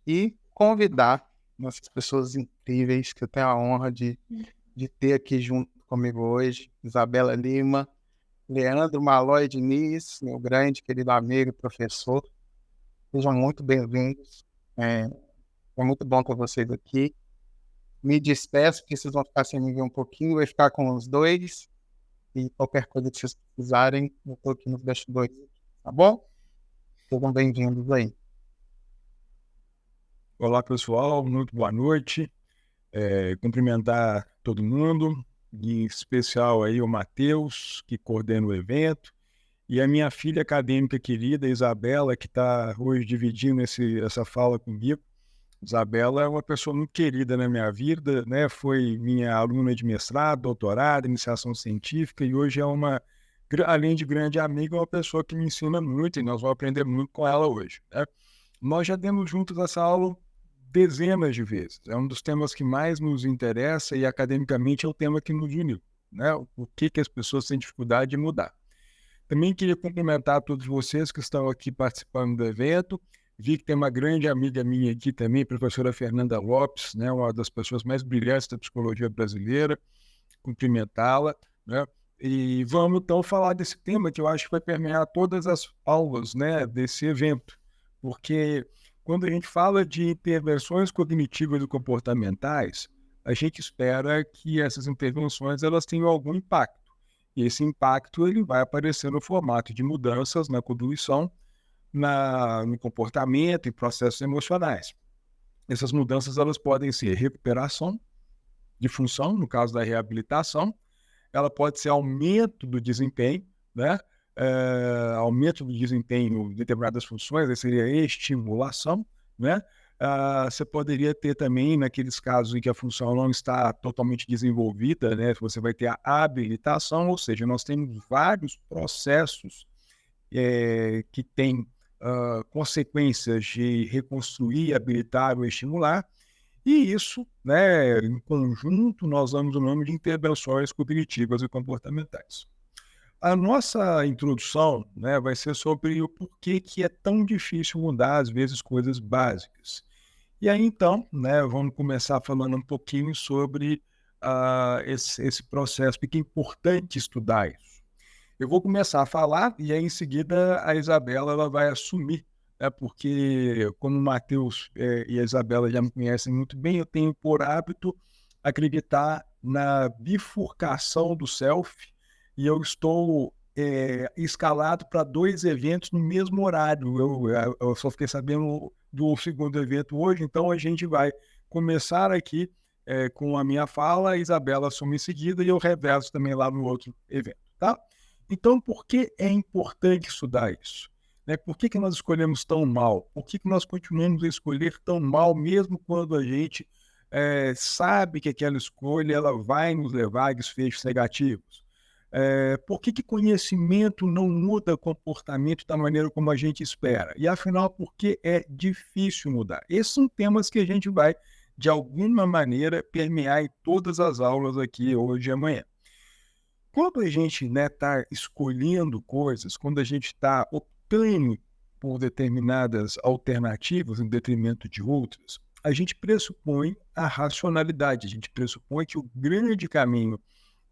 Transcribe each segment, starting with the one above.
e convidar essas pessoas incríveis que eu tenho a honra de ter aqui junto comigo hoje. Isabela Lima, Leandro Malói Diniz, meu grande querido amigo e professor. Sejam muito bem-vindos. É muito bom ter vocês aqui. Me despeço, porque vocês vão ficar sem me ver um pouquinho, vai ficar com os dois. E qualquer coisa que vocês precisarem, eu estou aqui nos bastidores, tá bom? Sejam bem-vindos aí. Olá, pessoal, muito boa noite. Cumprimentar todo mundo, em especial aí o Matheus, que coordena o evento, e a minha filha acadêmica querida, Isabela, que está hoje dividindo essa fala comigo. Isabela é uma pessoa muito querida na minha vida, né? Foi minha aluna de mestrado, doutorado, iniciação científica, e hoje é além de grande amiga, é uma pessoa que me ensina muito, e nós vamos aprender muito com ela hoje, né? Nós já demos juntos essa aula dezenas de vezes. É um dos temas que mais nos interessa e academicamente é o tema que nos uniu, né? O que as pessoas têm dificuldade de mudar. Também queria cumprimentar todos vocês que estão aqui participando do evento. Vi que tem uma grande amiga minha aqui também, a professora Fernanda Lopes, né? Uma das pessoas mais brilhantes da psicologia brasileira. Cumprimentá-la, né? E vamos então falar desse tema que eu acho que vai permear todas as aulas, né, desse evento, porque quando a gente fala de intervenções cognitivas e comportamentais, a gente espera que essas intervenções elas tenham algum impacto. E esse impacto ele vai aparecer no formato de mudanças na cognição, no comportamento e processos emocionais. Essas mudanças elas podem ser recuperação de função, no caso da reabilitação, ela pode ser aumento do desempenho, né? Aumento do desempenho de determinadas funções, seria estimulação, né? Você poderia ter também, naqueles casos em que a função não está totalmente desenvolvida, né? Você vai ter a habilitação, ou seja, nós temos vários processos que têm consequências de reconstruir, habilitar ou estimular, e isso, né, em conjunto, nós damos o nome de intervenções cognitivas e comportamentais. A nossa introdução, né, vai ser sobre o porquê que é tão difícil mudar, às vezes, coisas básicas. E aí, então, né, vamos começar falando um pouquinho sobre esse processo, porque é importante estudar isso. Eu vou começar a falar e aí, em seguida, a Isabela ela vai assumir, né, porque como o Matheus e a Isabela já me conhecem muito bem, eu tenho por hábito acreditar na bifurcação do self e eu estou escalado para 2 eventos no mesmo horário. Eu só fiquei sabendo do segundo evento hoje, então a gente vai começar aqui com a minha fala, a Isabela assume em seguida e eu reverso também lá no outro evento, tá? Então, por que é importante estudar isso? Né? Por que nós escolhemos tão mal? Por que nós continuamos a escolher tão mal, mesmo quando a gente sabe que aquela escolha ela vai nos levar a desfechos negativos? Por que conhecimento não muda comportamento da maneira como a gente espera? E, afinal, por que é difícil mudar? Esses são temas que a gente vai, de alguma maneira, permear em todas as aulas aqui hoje e amanhã. Quando a gente está escolhendo coisas, quando a gente está optando por determinadas alternativas em detrimento de outras, a gente pressupõe a racionalidade, a gente pressupõe que o grande caminho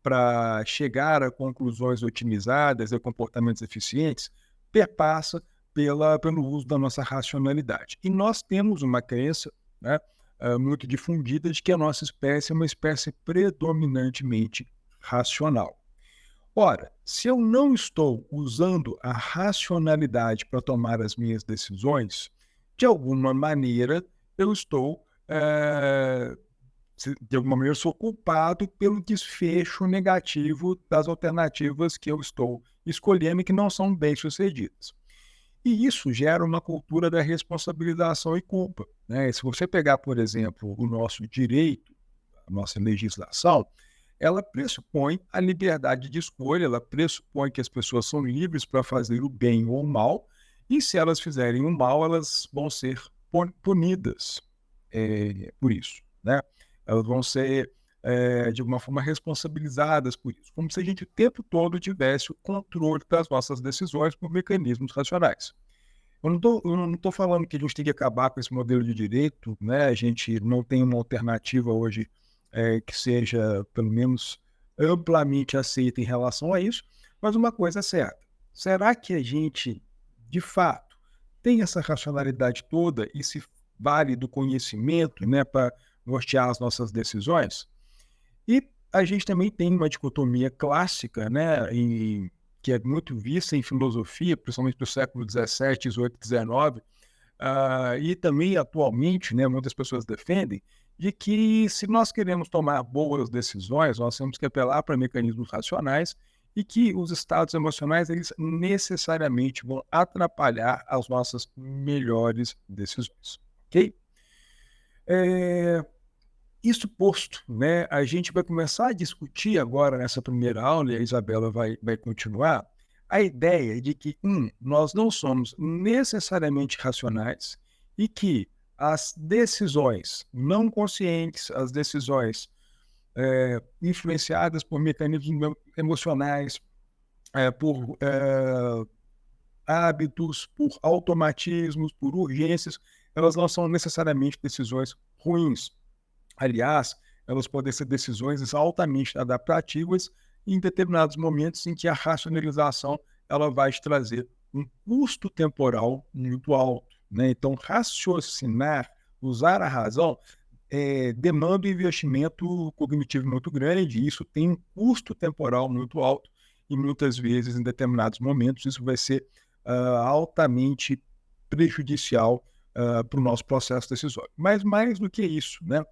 para chegar a conclusões otimizadas e comportamentos eficientes perpassa pelo uso da nossa racionalidade. E nós temos uma crença, né, muito difundida de que a nossa espécie é uma espécie predominantemente racional. Ora, se eu não estou usando a racionalidade para tomar as minhas decisões, de alguma maneira eu estou, de alguma maneira, eu sou culpado pelo desfecho negativo das alternativas que eu estou escolhendo e que não são bem-sucedidas. E isso gera uma cultura da responsabilização e culpa, né? Se você pegar, por exemplo, o nosso direito, a nossa legislação, ela pressupõe a liberdade de escolha, ela pressupõe que as pessoas são livres para fazer o bem ou o mal, e se elas fizerem o mal, elas vão ser punidas por isso, né? Elas vão ser, de alguma forma, responsabilizadas por isso, como se a gente o tempo todo tivesse o controle das nossas decisões por mecanismos racionais. Eu não tô falando que a gente tem que acabar com esse modelo de direito, né? A gente não tem uma alternativa hoje que seja, pelo menos, amplamente aceita em relação a isso, mas uma coisa é certa. Será que a gente, de fato, tem essa racionalidade toda e se vale do conhecimento, né, para nortear as nossas decisões? E a gente também tem uma dicotomia clássica, né, que é muito vista em filosofia, principalmente do século XVII, XVIII, XIX, e também atualmente, né, muitas pessoas defendem, de que se nós queremos tomar boas decisões, nós temos que apelar para mecanismos racionais e que os estados emocionais, eles necessariamente vão atrapalhar as nossas melhores decisões, ok? É, Isso posto, né, a gente vai começar a discutir agora nessa primeira aula, e a Isabela vai continuar, a ideia de que, nós não somos necessariamente racionais e que as decisões não conscientes, as decisões influenciadas por mecanismos emocionais, por hábitos, por automatismos, por urgências, elas não são necessariamente decisões ruins. Aliás, elas podem ser decisões altamente adaptativas em determinados momentos em que a racionalização ela vai te trazer um custo temporal muito alto, né? Então, raciocinar, usar a razão, demanda um investimento cognitivo muito grande, e isso tem um custo temporal muito alto, e muitas vezes, em determinados momentos, isso vai ser altamente prejudicial para o nosso processo decisório. Mas mais do que isso, né?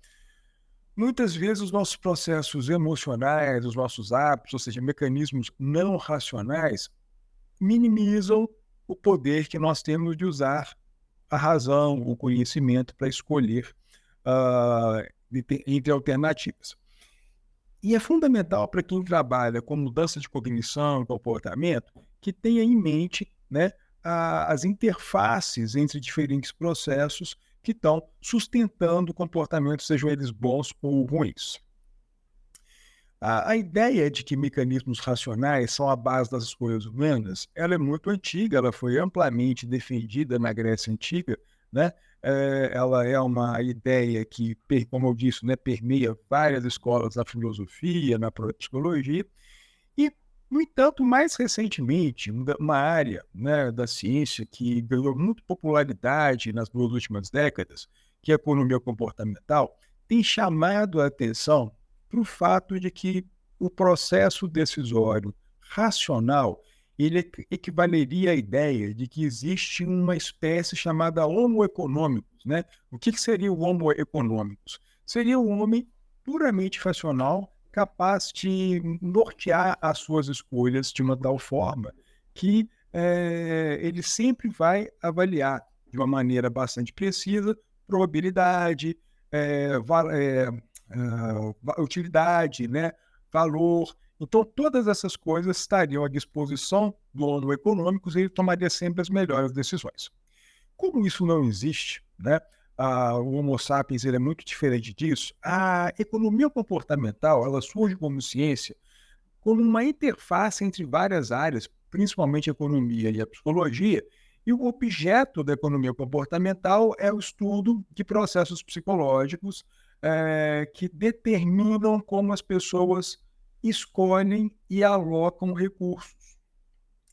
Muitas vezes os nossos processos emocionais, os nossos hábitos, ou seja, mecanismos não racionais, minimizam o poder que nós temos de usar a razão, o conhecimento para escolher entre alternativas. E é fundamental para quem trabalha com mudança de cognição e comportamento que tenha em mente, né, as interfaces entre diferentes processos que estão sustentando comportamentos, sejam eles bons ou ruins. A ideia de que mecanismos racionais são a base das escolhas humanas, ela é muito antiga, ela foi amplamente defendida na Grécia Antiga, né? Ela é uma ideia que, como eu disse, né, permeia várias escolas na filosofia, na psicologia, e, no entanto, mais recentemente, uma área, né, da ciência que ganhou muita popularidade nas 2 últimas décadas, que é a economia comportamental, tem chamado a atenção para o fato de que o processo decisório racional ele equivaleria à ideia de que existe uma espécie chamada Homo economicus, né? O que seria o Homo economicus? Seria um homem puramente racional, capaz de nortear as suas escolhas de uma tal forma que ele sempre vai avaliar de uma maneira bastante precisa probabilidade, utilidade, né, valor. Então, todas essas coisas estariam à disposição do órgão econômico e ele tomaria sempre as melhores decisões. Como isso não existe, né, o Homo sapiens ele é muito diferente disso, a economia comportamental ela surge como ciência como uma interface entre várias áreas, principalmente a economia e a psicologia, e o objeto da economia comportamental é o estudo de processos psicológicos que determinam como as pessoas escolhem e alocam recursos.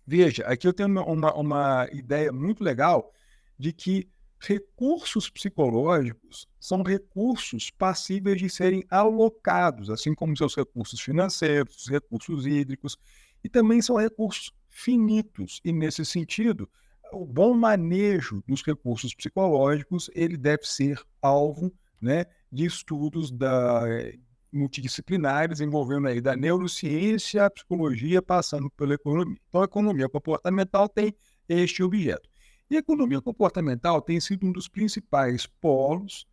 Veja, aqui eu tenho uma ideia muito legal de que recursos psicológicos são recursos passíveis de serem alocados, assim como seus recursos financeiros, recursos hídricos, e também são recursos finitos. E, nesse sentido, o bom manejo dos recursos psicológicos ele deve ser alvo, né, de estudos multidisciplinares envolvendo aí da neurociência, a psicologia, passando pela economia. Então, a economia comportamental tem este objeto. E a economia comportamental tem sido um dos principais polos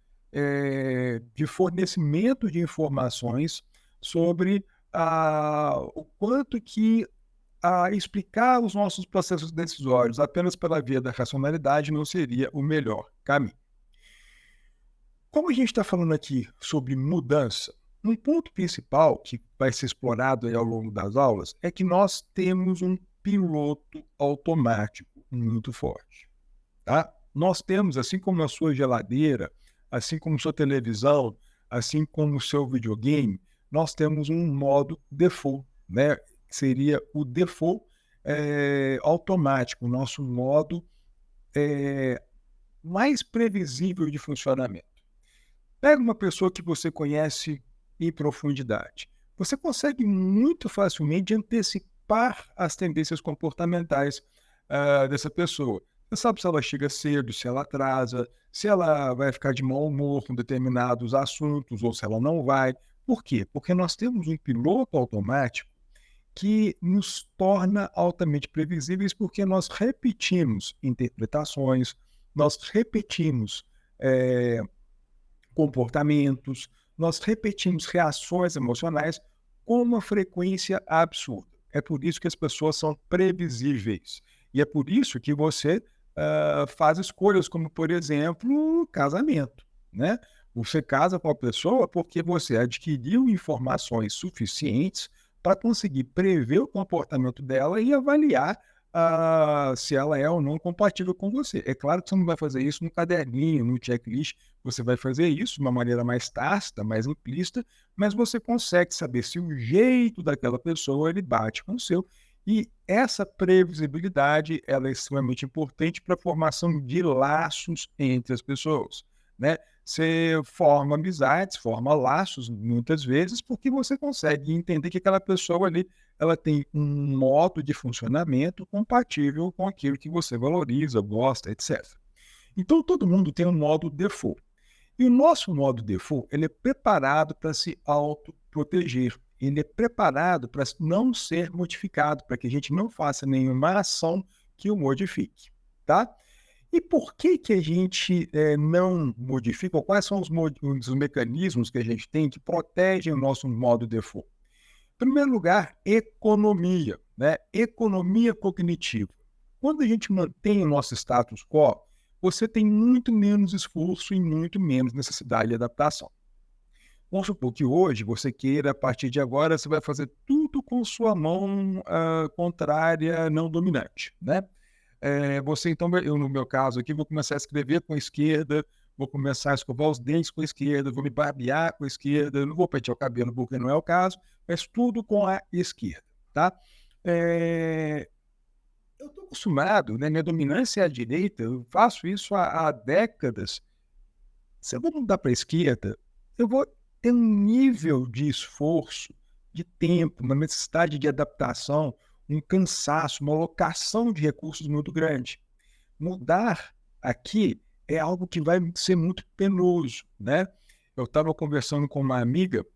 de fornecimento de informações sobre o quanto que explicar os nossos processos decisórios apenas pela via da racionalidade não seria o melhor caminho. Como a gente está falando aqui sobre mudança, um ponto principal que vai ser explorado aí ao longo das aulas é que nós temos um piloto automático muito forte. tá? Nós temos, assim como a sua geladeira, assim como sua televisão, assim como o seu videogame, nós temos um modo default, né? Que seria o default automático, o nosso modo mais previsível de funcionamento. Pega uma pessoa que você conhece em profundidade. Você consegue muito facilmente antecipar as tendências comportamentais dessa pessoa. Você sabe se ela chega cedo, se ela atrasa, se ela vai ficar de mau humor com determinados assuntos ou se ela não vai. Por quê? Porque nós temos um piloto automático que nos torna altamente previsíveis porque nós repetimos interpretações, nós repetimos eh, comportamentos, nós repetimos reações emocionais com uma frequência absurda. É por isso que as pessoas são previsíveis. E é por isso que você faz escolhas como, por exemplo, casamento, né? Você casa com a pessoa porque você adquiriu informações suficientes para conseguir prever o comportamento dela e avaliar se ela é ou não compatível com você. É claro que você não vai fazer isso no caderninho, no checklist, você vai fazer isso de uma maneira mais tácita, mais implícita, mas você consegue saber se o jeito daquela pessoa ele bate com o seu. E essa previsibilidade ela é extremamente importante para a formação de laços entre as pessoas, né? Você forma amizades, forma laços muitas vezes, porque você consegue entender que aquela pessoa ali ela tem um modo de funcionamento compatível com aquilo que você valoriza, gosta, etc. Então todo mundo tem um modo default. E o nosso modo default, ele é preparado para se autoproteger. Ele é preparado para não ser modificado, para que a gente não faça nenhuma ação que o modifique, tá? E por que que a gente não modifica? Ou quais são os mecanismos que a gente tem que protegem o nosso modo default? Em primeiro lugar, economia, né? Economia cognitiva. Quando a gente mantém o nosso status quo, você tem muito menos esforço e muito menos necessidade de adaptação. Vamos supor que hoje você queira, a partir de agora, você vai fazer tudo com sua mão contrária, não dominante, né? Você, então, eu no meu caso aqui, vou começar a escrever com a esquerda, vou começar a escovar os dentes com a esquerda, vou me barbear com a esquerda, não vou pentear o cabelo porque não é o caso, mas tudo com a esquerda, tá? Eu estou acostumado, né? Minha dominância é a direita, eu faço isso há décadas. Se eu vou mudar para a esquerda, eu vou ter um nível de esforço, de tempo, uma necessidade de adaptação, um cansaço, uma alocação de recursos muito grande. Mudar aqui é algo que vai ser muito penoso, né? Eu estava conversando com uma amiga,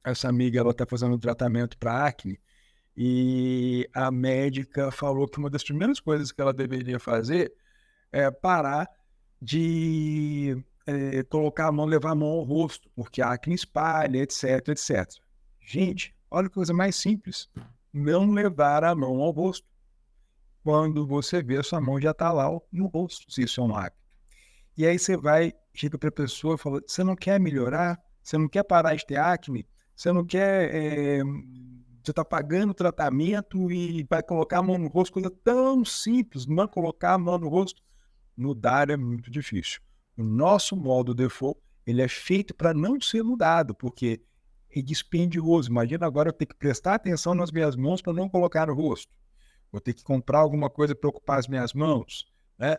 essa amiga ela está fazendo um tratamento para acne, e a médica falou que uma das primeiras coisas que ela deveria fazer é parar de colocar a mão, levar a mão ao rosto, porque a acne espalha, etc, etc. Gente, olha que coisa mais simples. Não levar a mão ao rosto. Quando você vê, a sua mão já está lá no rosto, se isso é um hábito. E aí você vai, chega para a pessoa e fala, você não quer melhorar? Você não quer parar de ter acne? Você não quer... você está pagando tratamento e vai colocar a mão no rosto, coisa tão simples, não colocar a mão no rosto. Mudar é muito difícil. O nosso modo default, ele é feito para não ser mudado, porque é dispendioso. Imagina agora eu ter que prestar atenção nas minhas mãos para não colocar no rosto. Vou ter que comprar alguma coisa para ocupar as minhas mãos, né?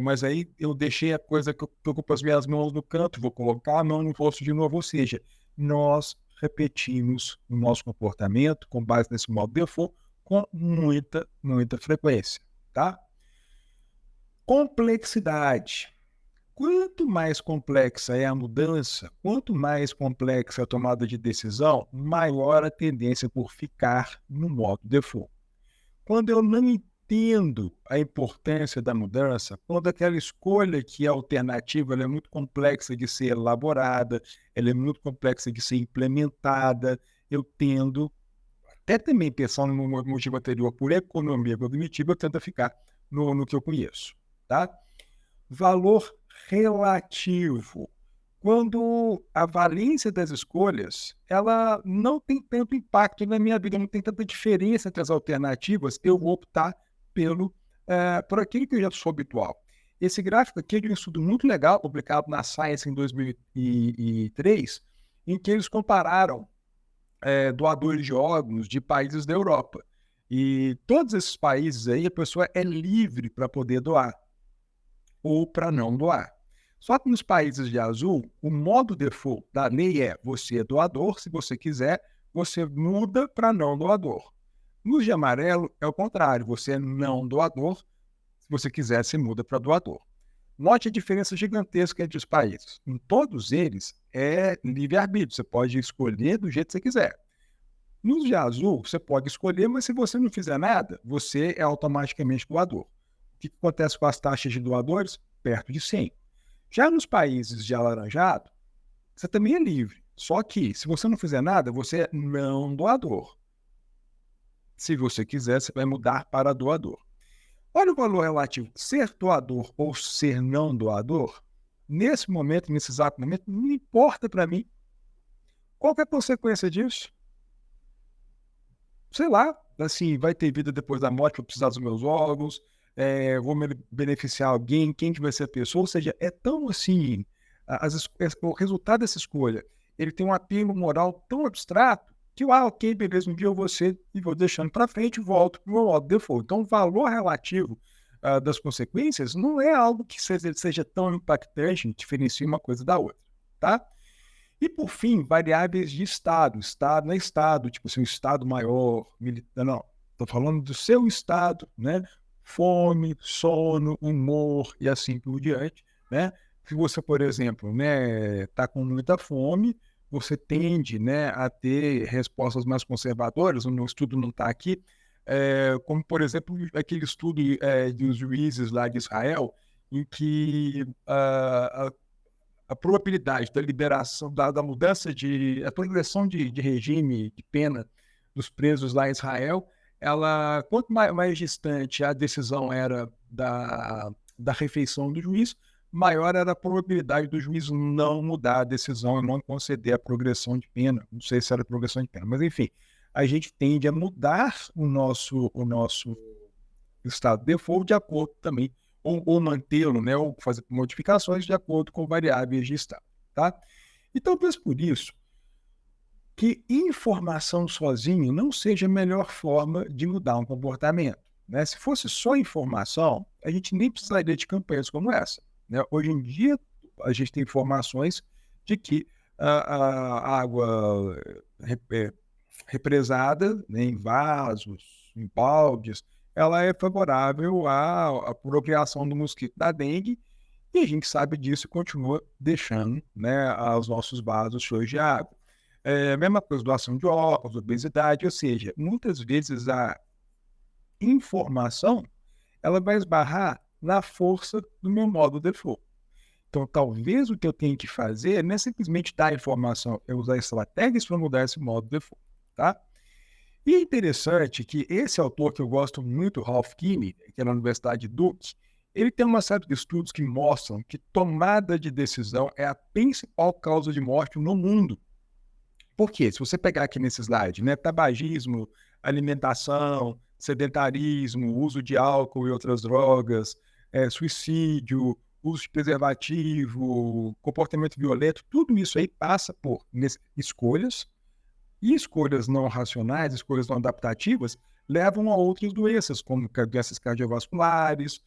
Mas aí eu deixei a coisa que ocupa as minhas mãos no canto, vou colocar a mão no rosto de novo. Ou seja, nós repetimos o nosso comportamento com base nesse modo default com muita, muita frequência, tá? Complexidade. Quanto mais complexa é a mudança, quanto mais complexa é a tomada de decisão, maior a tendência por ficar no modo default. Quando eu não entendo a importância da mudança, quando aquela escolha que é alternativa ela é muito complexa de ser elaborada, ela é muito complexa de ser implementada, eu tendo, até também pensando no motivo anterior, por economia cognitiva, eu tento ficar no que eu conheço, tá? Valor relativo. Quando a valência das escolhas, ela não tem tanto impacto na minha vida, não tem tanta diferença entre as alternativas, eu vou optar por aquilo que eu já sou habitual. Esse gráfico aqui é de um estudo muito legal, publicado na Science em 2003, em que eles compararam doadores de órgãos de países da Europa. E todos esses países aí, a pessoa é livre para poder doar ou para não doar. Só que nos países de azul, o modo default da lei é: você é doador, se você quiser, você muda para não doador. Nos de amarelo é o contrário, você é não doador, se você quiser, você muda para doador. Note a diferença gigantesca entre os países. Em todos eles é livre-arbítrio, você pode escolher do jeito que você quiser. Nos de azul, você pode escolher, mas se você não fizer nada, você é automaticamente doador. O que acontece com as taxas de doadores? Perto de 100. Já nos países de alaranjado, você também é livre. Só que, se você não fizer nada, você é não doador. Se você quiser, você vai mudar para doador. Olha o valor relativo. Ser doador ou ser não doador, nesse momento, nesse exato momento, não importa para mim. Qual que é a consequência disso? Sei lá, assim, vai ter vida depois da morte, vou precisar dos meus órgãos, vou me beneficiar alguém, quem que vai ser a pessoa? Ou seja, é tão assim, o resultado dessa escolha, ele tem um apelo moral tão abstrato que, ok, beleza, um dia eu vou ser e vou deixando para frente e volto para o meu modo default. Então, o valor relativo das consequências não é algo que seja tão impactante, diferencia uma coisa da outra, tá? E, por fim, variáveis de estado. Estado não é estado, tipo assim, um estado maior, militar, não. Estou falando do seu estado, né? Fome, sono, humor e assim por diante, né? Se você, por exemplo, né, está com muita fome, você tende, né, a ter respostas mais conservadoras. O meu estudo não está aqui, como, por exemplo, aquele estudo dos juízes lá de Israel, em que a probabilidade da liberação, da mudança a progressão de regime, de pena dos presos lá em Israel, quanto mais distante a decisão era da refeição do juiz, maior era a probabilidade do juiz não mudar a decisão e não conceder a progressão de pena. Não sei se era progressão de pena, mas enfim, a gente tende a mudar o nosso estado de default de acordo também ou mantê-lo, né, ou fazer modificações de acordo com variáveis de estado, tá? Então, penso por isso que informação sozinho não seja a melhor forma de mudar um comportamento, né? Se fosse só informação, a gente nem precisaria de campanhas como essa, né? Hoje em dia, a gente tem informações de que a água represada, né, em vasos, em baldes, ela é favorável à procriação do mosquito da dengue, e a gente sabe disso e continua deixando, né, os nossos vasos cheios de água. Mesma coisa, doação de óculos, obesidade, ou seja, muitas vezes a informação ela vai esbarrar na força do meu modo default. Então, talvez o que eu tenho que fazer não é simplesmente dar informação, é usar estratégias para mudar esse modo default, tá? E é interessante que esse autor que eu gosto muito, Ralph Kinney, que é na Universidade de Duke, ele tem uma série de estudos que mostram que tomada de decisão é a principal causa de morte no mundo. Por quê? Se você pegar aqui nesse slide, né, tabagismo, alimentação, sedentarismo, uso de álcool e outras drogas, suicídio, uso de preservativo, comportamento violento, tudo isso aí passa por escolhas. E escolhas não racionais, escolhas não adaptativas, levam a outras doenças, como doenças cardiovasculares,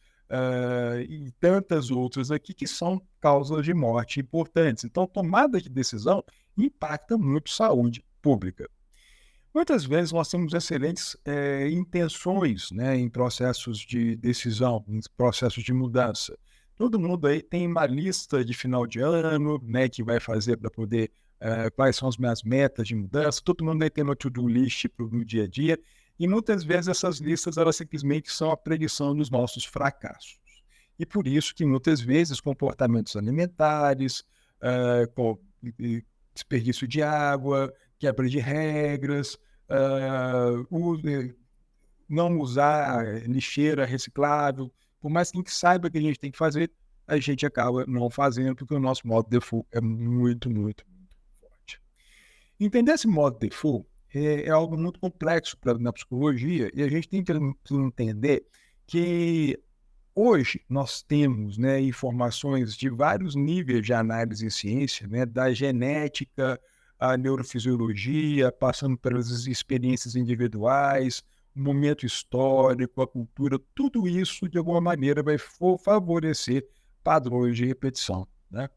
e tantas outras aqui que são causas de morte importantes. Então, tomada de decisão impacta muito a saúde pública. Muitas vezes nós temos excelentes intenções, né, em processos de decisão, em processos de mudança. Todo mundo aí tem uma lista de final de ano, né, que vai fazer para poder quais são as minhas metas de mudança. Todo mundo aí tem uma to-do list no dia a dia, e muitas vezes essas listas elas simplesmente são a predição dos nossos fracassos. E por isso que muitas vezes comportamentos alimentares, desperdício de água, quebra de regras, não usar lixeira reciclável, por mais que a gente saiba que a gente tem que fazer, a gente acaba não fazendo, porque o nosso modo default é muito, muito, muito forte. Entender esse modo default é algo muito complexo na psicologia, e a gente tem que entender que Hoje, nós temos, né, informações de vários níveis de análise em ciência, né, da genética, à neurofisiologia, passando pelas experiências individuais, o momento histórico, a cultura, tudo isso, de alguma maneira, vai favorecer padrões de repetição, né?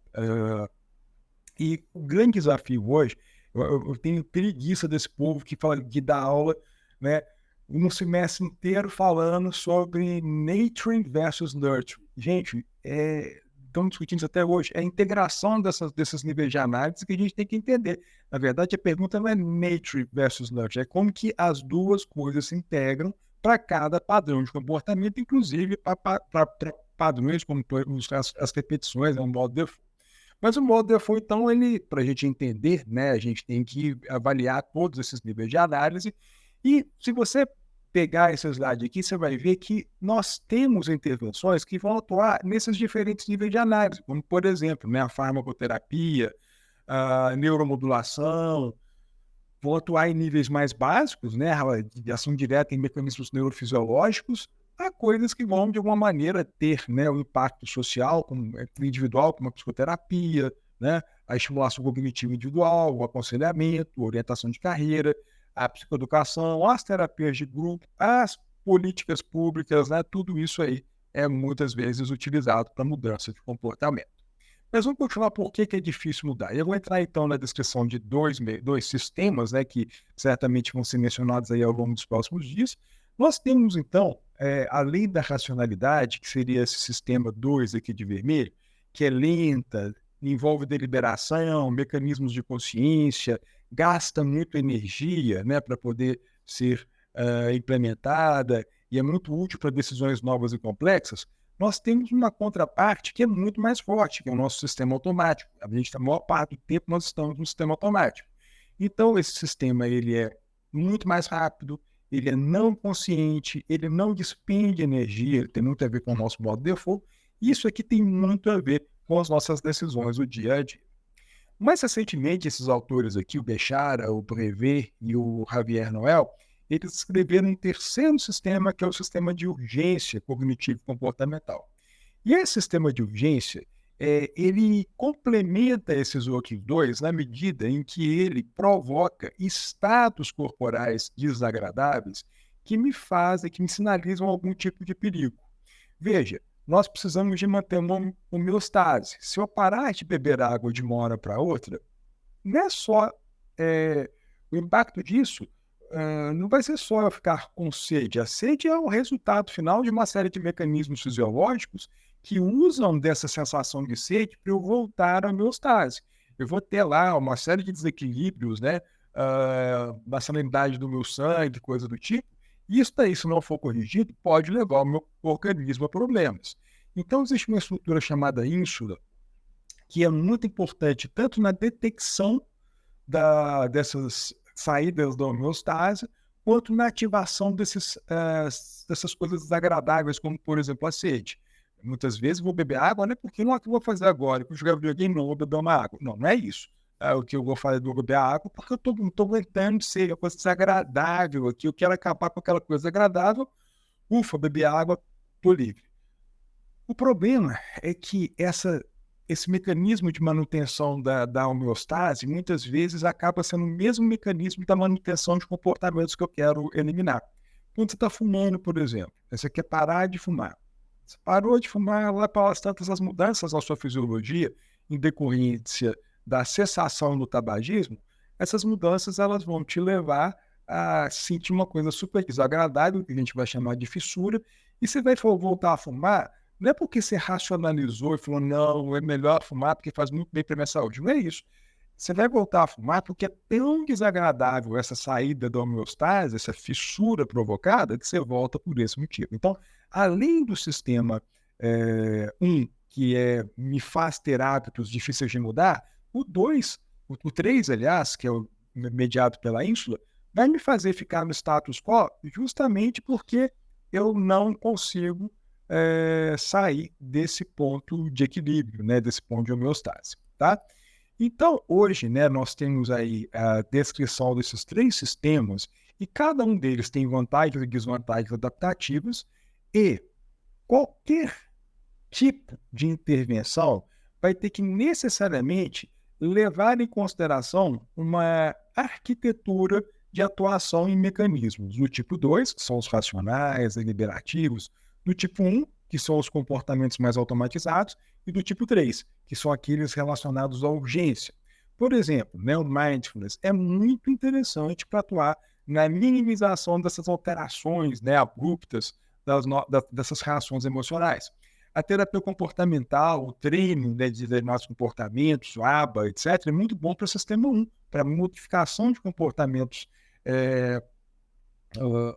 E o grande desafio hoje, eu tenho preguiça desse povo que fala que dá aula, né, um semestre inteiro falando sobre nature versus nurture. Gente, estão discutindo isso até hoje. É a integração desses níveis de análise que a gente tem que entender. Na verdade, a pergunta não é nature versus nurture, é como que as duas coisas se integram para cada padrão de comportamento, inclusive para padrões como as repetições, é um modo default. Mas o modo default, então, para a gente entender, né, a gente tem que avaliar todos esses níveis de análise. E se você pegar esse slide aqui, você vai ver que nós temos intervenções que vão atuar nesses diferentes níveis de análise, como, por exemplo, né, a farmacoterapia, a neuromodulação, vão atuar em níveis mais básicos, né, de ação direta em mecanismos neurofisiológicos, a coisas que vão, de alguma maneira, ter, né, um impacto social, como individual, como a psicoterapia, né, a estimulação cognitiva individual, o aconselhamento, a orientação de carreira, a psicoeducação, as terapias de grupo, as políticas públicas, né, tudo isso aí é muitas vezes utilizado para mudança de comportamento. Mas vamos continuar por que é difícil mudar. Eu vou entrar então na descrição de dois sistemas, né, que certamente vão ser mencionados aí ao longo dos próximos dias. Nós temos então, além da racionalidade, que seria esse sistema 2 aqui de vermelho, que é lenta, envolve deliberação, mecanismos de consciência, gasta muito energia, né, para poder ser implementada e é muito útil para decisões novas e complexas. Nós temos uma contraparte que é muito mais forte, que é o nosso sistema automático. A maior parte do tempo nós estamos no sistema automático. Então, esse sistema ele é muito mais rápido, ele é não consciente, ele não despende energia, ele tem muito a ver com o nosso modo default. Isso aqui tem muito a ver com as nossas decisões do dia a dia. Mais recentemente, esses autores aqui, o Bechara, o Brevet e o Javier Noel, eles escreveram um terceiro sistema, que é o sistema de urgência cognitivo-comportamental. E esse sistema de urgência, ele complementa esses outros dois na medida em que ele provoca estados corporais desagradáveis que me sinalizam algum tipo de perigo. Veja, nós precisamos de manter uma homeostase. Se eu parar de beber água de uma hora para outra, não é só o impacto disso, não vai ser só eu ficar com sede. A sede é o resultado final de uma série de mecanismos fisiológicos que usam dessa sensação de sede para eu voltar à homeostase. Eu vou ter lá uma série de desequilíbrios, né? Da salinidade do meu sangue, coisa do tipo. Isso daí, se não for corrigido, pode levar o meu organismo a problemas. Então, existe uma estrutura chamada ínsula, que é muito importante tanto na detecção dessas saídas da homeostase, quanto na ativação dessas coisas desagradáveis, como, por exemplo, a sede. Muitas vezes vou beber água, não é porque não é o que eu vou fazer agora, que eu jogar videogame, não vou beber uma água. Não, não é isso. O que eu vou fazer, vou beber água, porque eu não estou aguentando ser uma coisa desagradável aqui, eu quero acabar com aquela coisa desagradável, ufa, beber água, estou livre. O problema é que esse mecanismo de manutenção da homeostase, muitas vezes, acaba sendo o mesmo mecanismo da manutenção de comportamentos que eu quero eliminar. Quando você está fumando, por exemplo, você quer parar de fumar. Você parou de fumar, lá pelas tantas as mudanças na sua fisiologia, em decorrência da cessação do tabagismo, essas mudanças elas vão te levar a sentir uma coisa super desagradável, que a gente vai chamar de fissura, e você vai voltar a fumar. Não é porque você racionalizou e falou, não, é melhor fumar porque faz muito bem para a minha saúde. Não é isso. Você vai voltar a fumar porque é tão desagradável essa saída da homeostase, essa fissura provocada, que você volta por esse motivo. Então, além do sistema que me faz ter hábitos difíceis de mudar, o 2, o 3, aliás, que é o mediado pela ínsula, vai me fazer ficar no status quo justamente porque eu não consigo sair desse ponto de equilíbrio, né, desse ponto de homeostase, tá? Então, hoje, né, nós temos aí a descrição desses 3 sistemas e cada um deles tem vantagens e desvantagens adaptativas e qualquer tipo de intervenção vai ter que necessariamente levar em consideração uma arquitetura de atuação em mecanismos do tipo 2, que são os racionais, deliberativos, do tipo 1, que são os comportamentos mais automatizados, e do tipo 3, que são aqueles relacionados à urgência. Por exemplo, né, o mindfulness é muito interessante para atuar na minimização dessas alterações, né, abruptas dessas reações emocionais. A terapia comportamental, o treino, né, de determinados comportamentos, o ABA, etc., é muito bom para o sistema 1, para a modificação de comportamentos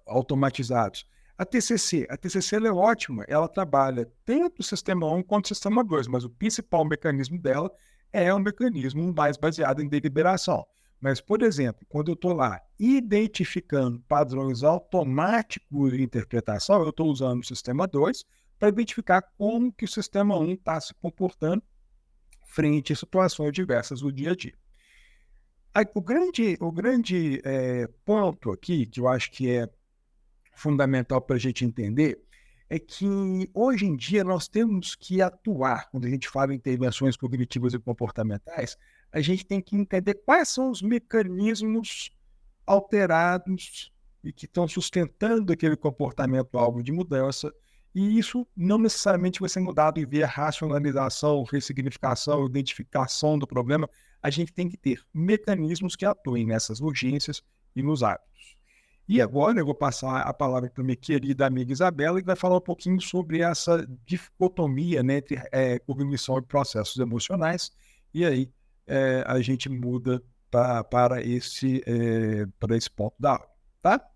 automatizados. A TCC ela é ótima, ela trabalha tanto o sistema 1 quanto o sistema 2, mas o principal mecanismo dela é um mecanismo mais baseado em deliberação. Mas, por exemplo, quando eu estou lá identificando padrões automáticos de interpretação, eu estou usando o sistema 2 para identificar como que o sistema 1 está se comportando frente a situações diversas do dia a dia. O grande ponto aqui, que eu acho que é fundamental para a gente entender, é que hoje em dia nós temos que atuar, quando a gente fala em intervenções cognitivas e comportamentais, a gente tem que entender quais são os mecanismos alterados e que estão sustentando aquele comportamento alvo de mudança, e isso não necessariamente vai ser mudado via racionalização, ressignificação, identificação do problema. A gente tem que ter mecanismos que atuem nessas urgências e nos hábitos. E agora eu vou passar a palavra para minha querida amiga Isabela, que vai falar um pouquinho sobre essa dicotomia, né, entre cognição e processos emocionais, e aí a gente muda para esse ponto da aula, tá?